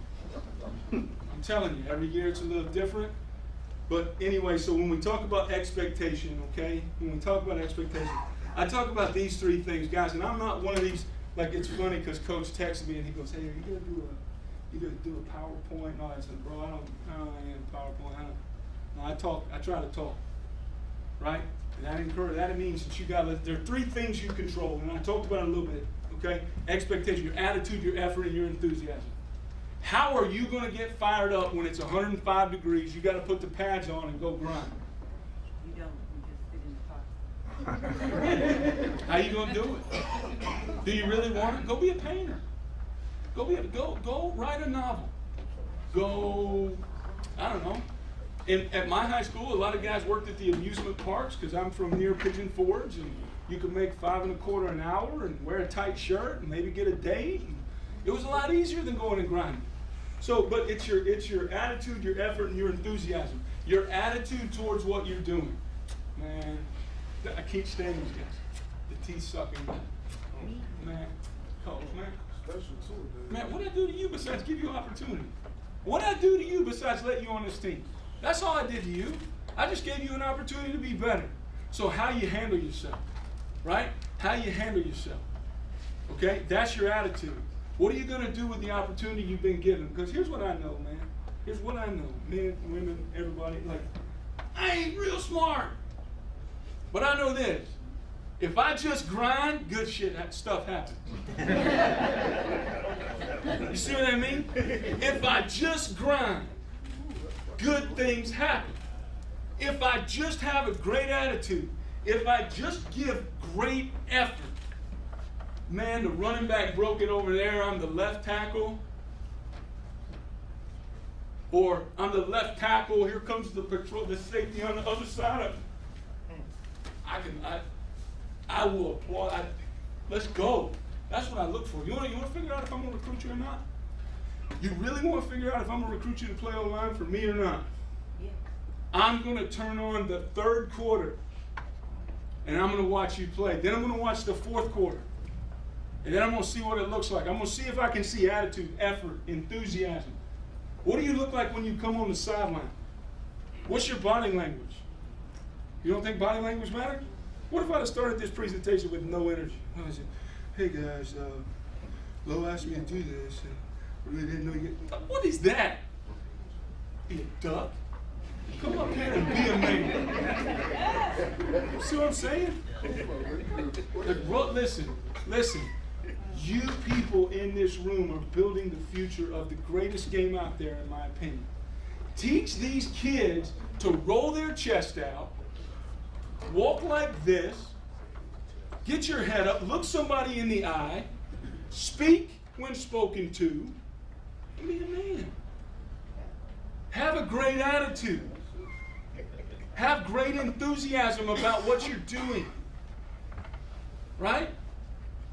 C: I'm telling you, every year it's a little different. But anyway, so when we talk about expectation, okay? When we talk about expectation, I talk about these three things, guys, and I'm not one of these, like it's funny because Coach texted me and he goes, hey, are you gonna do a PowerPoint? No, I said, bro, I ain't PowerPoint. No, I try to talk, right? And that means that you there are three things you control, and I talked about it a little bit, okay? Expectation, your attitude, your effort, and your enthusiasm. How are you gonna get fired up when it's 105 degrees? You gotta put the pads on and go grind.
D: You don't, you just sit in the car.
C: How you gonna do it? Do you really want it? Go be a painter. Go write a novel. Go, I don't know. At my high school, a lot of guys worked at the amusement parks because I'm from near Pigeon Forge, and you could make $5.25 an hour and wear a tight shirt and maybe get a date. And it was a lot easier than going and grinding. So, but it's your attitude, your effort, and your enthusiasm. Your attitude towards what you're doing. Man, I can't stand these guys. The teeth sucking. Man, coach, man. Man, what I do to you besides give you opportunity? What I do to you besides let you on this team? That's all I did to you. I just gave you an opportunity to be better. So how you handle yourself, right? How you handle yourself. Okay? That's your attitude. What are you going to do with the opportunity you've been given? Because here's what I know, man. Here's what I know. Men, women, everybody. Like, I ain't real smart. But I know this. If I just grind, good stuff happens. You see what I mean? If I just grind, good things happen. If I just have a great attitude, if I just give great effort, man, the running back broke it over there, I'm the left tackle. Or I'm the left tackle, here comes the safety on the other side of it. I will applaud. Let's go. That's what I look for. You want to figure out if I'm going to recruit you or not? You really want to figure out if I'm going to recruit you to play online for me or not? Yeah. I'm going to turn on the third quarter, and I'm going to watch you play. Then I'm going to watch the fourth quarter, and then I'm going to see what it looks like. I'm going to see if I can see attitude, effort, enthusiasm. What do you look like when you come on the sideline? What's your body language? You don't think body language matters? What if I'd have started this presentation with no energy? I said, hey guys, Lo asked me to do this, and I really didn't know you. What is that? You duck? Come up here and be a man. See what I'm saying? Listen. You people in this room are building the future of the greatest game out there, in my opinion. Teach these kids to roll their chest out, walk like this, get your head up, look somebody in the eye, speak when spoken to, and be a man. Have a great attitude. Have great enthusiasm about what you're doing. Right?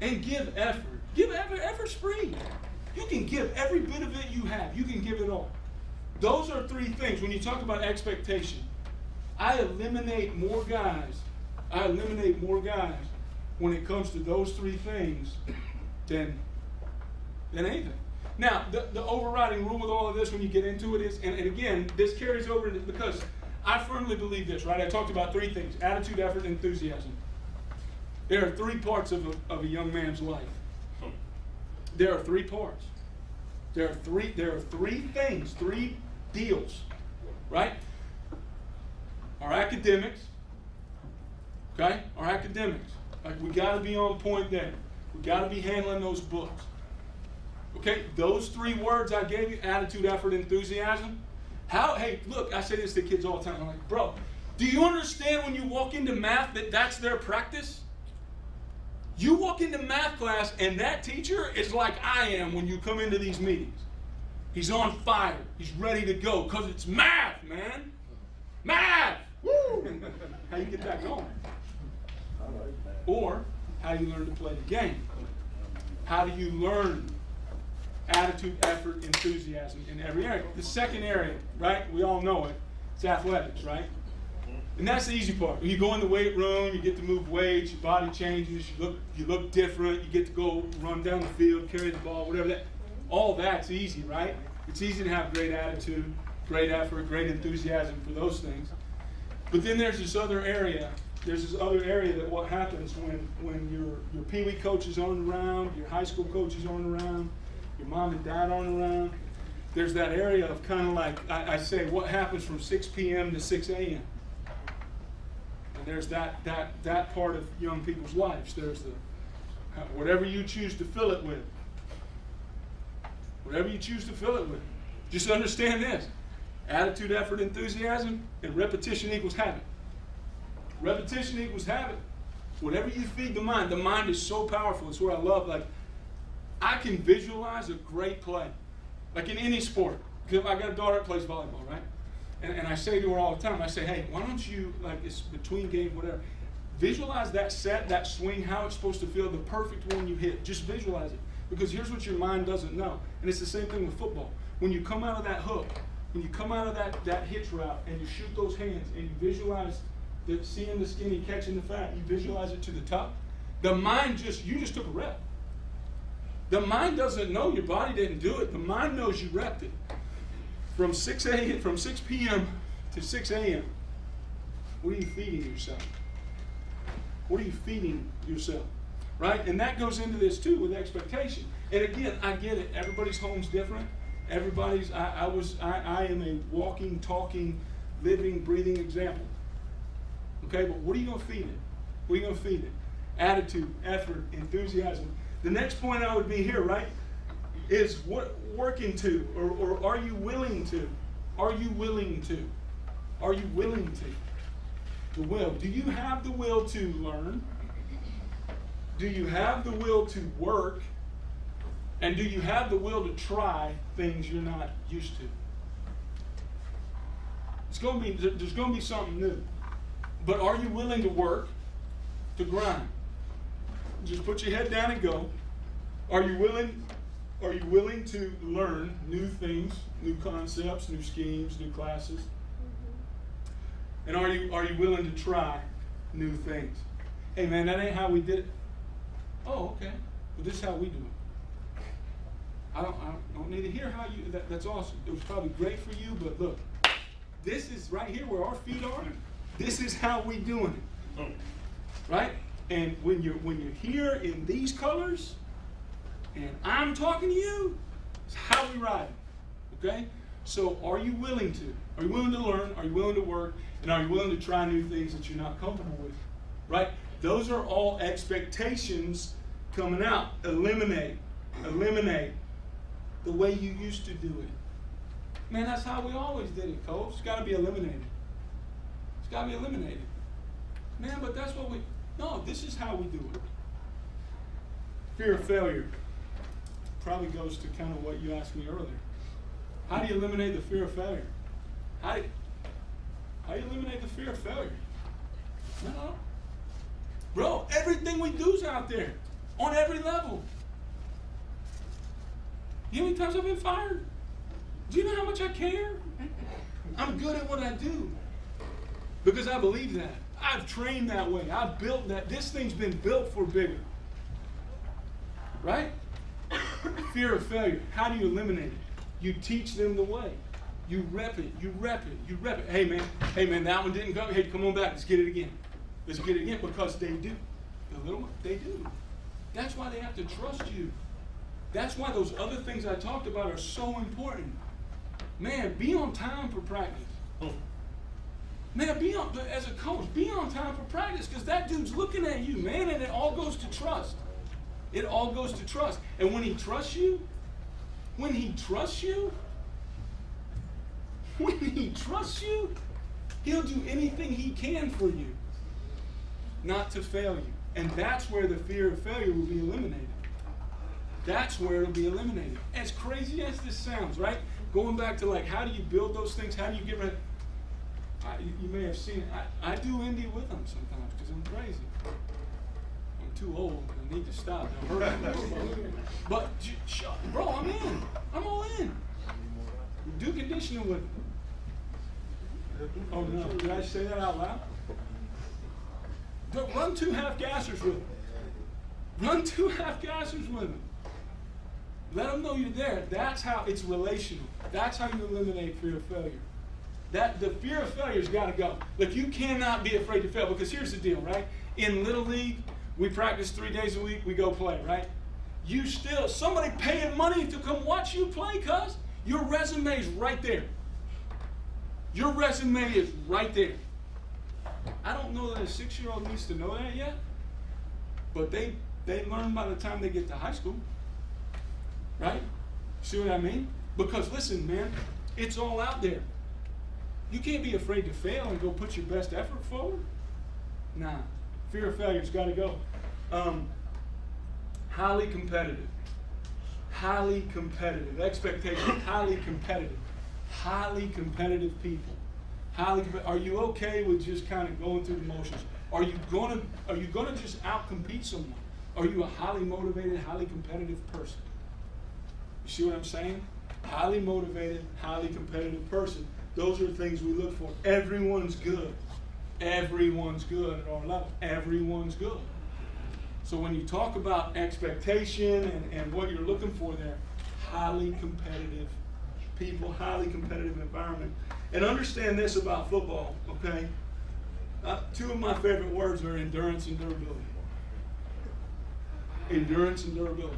C: And give effort. Give effort. Effort's free. You can give every bit of it you have. You can give it all. Those are three things. When you talk about expectation, I eliminate more guys when it comes to those three things than anything. Now, the overriding rule with all of this when you get into it is, and again, this carries over because I firmly believe this, right? I talked about three things: attitude, effort, and enthusiasm. There are three parts of a young man's life. There are three parts. There are three things, three deals, right? Our academics, okay? Our academics. Like, we got to be on point there. We got to be handling those books. Okay, those three words I gave you: attitude, effort, enthusiasm. Hey, look, I say this to kids all the time. I'm like, bro, do you understand when you walk into math that that's their practice? You walk into math class and that teacher is like I am when you come into these meetings. He's on fire. He's ready to go because it's math, man. Math! Woo! How you get that going? Or how you learn to play the game. How do you learn attitude, effort, enthusiasm in every area? The second area, right? We all know it. It's athletics, right? And that's the easy part. When you go in the weight room, you get to move weights, your body changes, you look different, you get to go run down the field, carry the ball, whatever that. All that's easy, right? It's easy to have great attitude, great effort, great enthusiasm for those things. But then there's this other area. There's this other area that what happens when your pee-wee coaches aren't around, your high school coaches aren't around, your mom and dad aren't around. There's that area of kind of like, I say, what happens from 6 p.m. to 6 a.m. And there's that part of young people's lives. There's the whatever you choose to fill it with. Whatever you choose to fill it with. Just understand this. Attitude, effort, enthusiasm, and repetition equals habit. Repetition equals habit. Whatever you feed the mind is so powerful. It's what I love. Like, I can visualize a great play. Like in any sport. Because I got a daughter that plays volleyball, right? And I say to her all the time, I say, hey, why don't you, like, it's between games, whatever, visualize that set, that swing, how it's supposed to feel, the perfect one you hit. Just visualize it. Because here's what your mind doesn't know. And it's the same thing with football. When you come out of that hook, when you come out of that hitch route and you shoot those hands and you visualize seeing the skinny catching the fat, you visualize it to the top, the mind you just took a rep. The mind doesn't know your body didn't do it. The mind knows you repped it. From 6 p.m. to 6 a.m., what are you feeding yourself? What are you feeding yourself? Right? And that goes into this too with expectation. And again, I get it. Everybody's home's different. Everybody's, I am a walking, talking, living, breathing example. Okay, but what are you going to feed it? What are you going to feed it? Attitude, effort, enthusiasm. The next point I would be here, right, is what working to, or are you willing to? Are you willing to? Are you willing to? The will. Do you have the will to learn? Do you have the will to work? And do you have the will to try things you're not used to? There's going to be something new. But are you willing to work, to grind? Just put your head down and go. Are you willing to learn new things, new concepts, new schemes, new classes? And are you willing to try new things? Hey man, that ain't how we did it. Oh, okay. Well, this is how we do it. I don't need to hear how you. That's awesome. It was probably great for you, but look, this is right here where our feet are. This is how we doing it, right? And when you're here in these colors, and I'm talking to you, it's how we ride it. Okay? So are you willing to? Are you willing to learn? Are you willing to work? And are you willing to try new things that you're not comfortable with? Right? Those are all expectations coming out. Eliminate the way you used to do it. Man, that's how we always did it, Coach. It's got to be eliminated. It's got to be eliminated. Man, but that's what we... No, this is how we do it. Fear of failure probably goes to kind of what you asked me earlier. How do you eliminate the fear of failure? How do you eliminate the fear of failure? No. Bro, everything we do is out there, on every level. You know how many times I've been fired? Do you know how much I care? I'm good at what I do because I believe that. I've trained that way. I've built that. This thing's been built for bigger. Right? Fear of failure. How do you eliminate it? You teach them the way. You rep it, you rep it, you rep it. Hey man, that one didn't come. Hey, come on back, let's get it again. Let's get it again, because they do. The little one, they do. That's why they have to trust you. That's why those other things I talked about are so important. Man, be on time for practice. Man, as a coach, be on time for practice, because that dude's looking at you, man, and it all goes to trust. It all goes to trust. And when he trusts you, he'll do anything he can for you not to fail you. And that's where the fear of failure will be eliminated. That's where it'll be eliminated. As crazy as this sounds, right? Going back to like, how do you build those things? How do you get rid? You may have seen it. I do Indy with them sometimes because I'm crazy. I'm too old. I need to stop. It'll hurt me. But bro, I'm in. I'm all in. Do conditioning with them. Oh no! Did I say that out loud? Run 2 half-gassers with them. Run 2 half-gassers with them. Let them know you're there. That's how it's relational. That's how you eliminate fear of failure. The fear of failure's got to go. Look, you cannot be afraid to fail, because here's the deal, right? In Little League, we practice 3 days a week. We go play, right? Somebody paying money to come watch you play, cuz your resume's right there. Your resume is right there. I don't know that a 6-year-old needs to know that yet, but they learn by the time they get to high school, right? See what I mean? Because listen, man, it's all out there. You can't be afraid to fail and go put your best effort forward. Nah, fear of failure's got to go. Highly competitive. Highly competitive. Expectation, highly competitive. Highly competitive people. Are you okay with just kind of going through the motions? Are you gonna just outcompete someone? Are you a highly motivated, highly competitive person? You see what I'm saying? Highly motivated, highly competitive person. Those are the things we look for. Everyone's good. Everyone's good at our level. Everyone's good. So when you talk about expectation and what you're looking for there, highly competitive people, highly competitive environment. And understand this about football, okay? 2 of my favorite words are endurance and durability. Endurance and durability.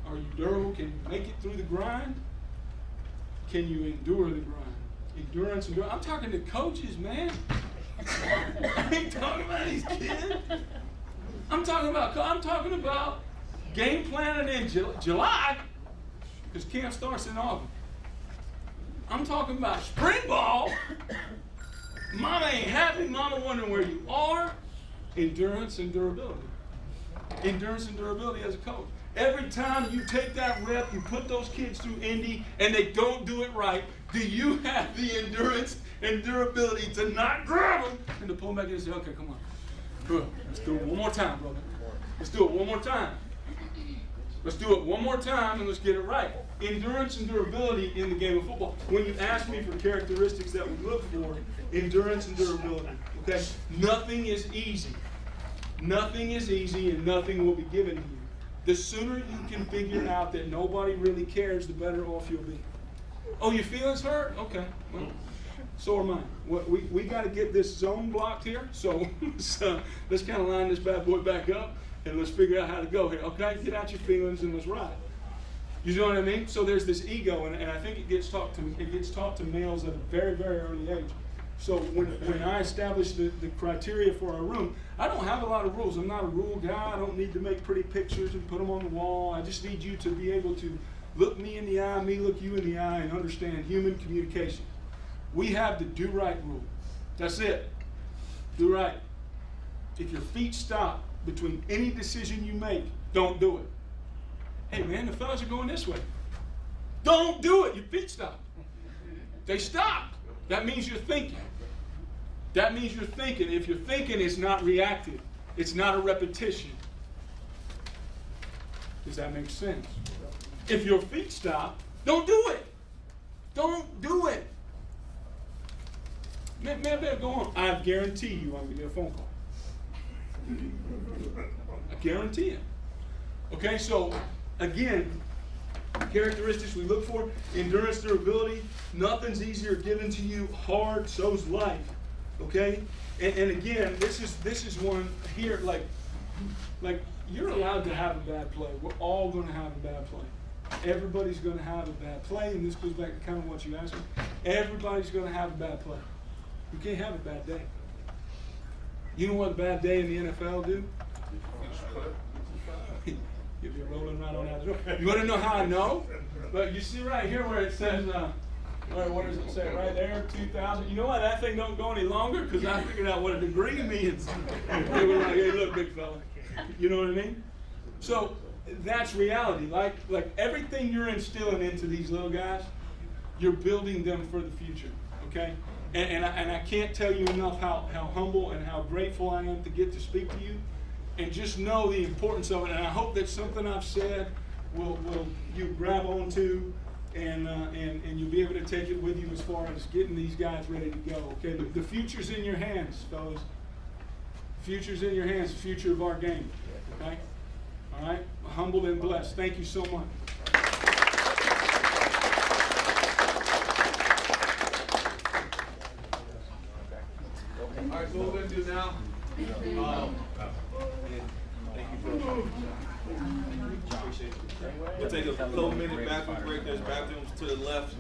C: Are you durable? Can you make it through the grind? Can you endure the grind? Endurance and durability. I'm talking to coaches, man. I ain't talking about these kids. I'm talking about game planning in July, because camp starts in August. I'm talking about spring ball. Mama ain't happy. Mama wondering where you are. Endurance and durability. Endurance and durability as a coach. Every time you take that rep, you put those kids through Indy, and they don't do it right, do you have the endurance and durability to not grab them and to pull them back in and say, okay, come on. Good. Let's do it one more time, brother. Let's do it one more time. Let's do it one more time and let's get it right. Endurance and durability in the game of football. When you ask me for characteristics that we look for, endurance and durability. Okay? Nothing is easy. Nothing is easy, and nothing will be given to you. The sooner you can figure out that nobody really cares, the better off you'll be. Oh, your feelings hurt? Okay. Well, so are mine. We got to get this zone blocked here. So let's kind of line this bad boy back up, and let's figure out how to go here. Okay? Get out your feelings and let's ride. You know what I mean? So there's this ego, and I think it gets taught to males at a very, very early age. So when I establish the criteria for our room, I don't have a lot of rules. I'm not a rule guy. I don't need to make pretty pictures and put them on the wall. I just need you to be able to look me in the eye, me look you in the eye, and understand human communication. We have the do right rule. That's it. Do right. If your feet stop between any decision you make, don't do it. Hey man, the fellas are going this way. Don't do it. Your feet stop. They stop. That means you're thinking. That means you're thinking. If you're thinking, it's not reactive. It's not a repetition. Does that make sense? If your feet stop, don't do it. Don't do it. Man, I better go on. I guarantee you I'm going to get a phone call. I guarantee it. Okay, so again, characteristics we look for: endurance, durability. Nothing's easier given to you. Hard, so's life. Okay? And again, this is one here, like you're allowed to have a bad play. We're all going to have a bad play. Everybody's going to have a bad play, and this goes back to kind of what you asked me. Everybody's going to have a bad play. You can't have a bad day. You know what a bad day in the NFL do? You'll be rolling right on out the door. You want to know how I know? But you see right here where it says, what does it say right there? 2,000. You know why that thing don't go any longer? Because I figured out what a degree means. They were like, hey, look, big fella. You know what I mean? So that's reality. Like everything you're instilling into these little guys, you're building them for the future. Okay? And I can't tell you enough how humble and how grateful I am to get to speak to you. And just know the importance of it. And I hope that something I've said will you grab onto, and you'll be able to take it with you as far as getting these guys ready to go. Okay, the future's in your hands, fellas. The future's in your hands. The future of our game. Okay, all right. Humbled and blessed. Thank you so much.
B: All right, so what we're gonna do now? Thank you for appreciate it. We'll take a couple minute bathroom break. There's bathrooms to the left.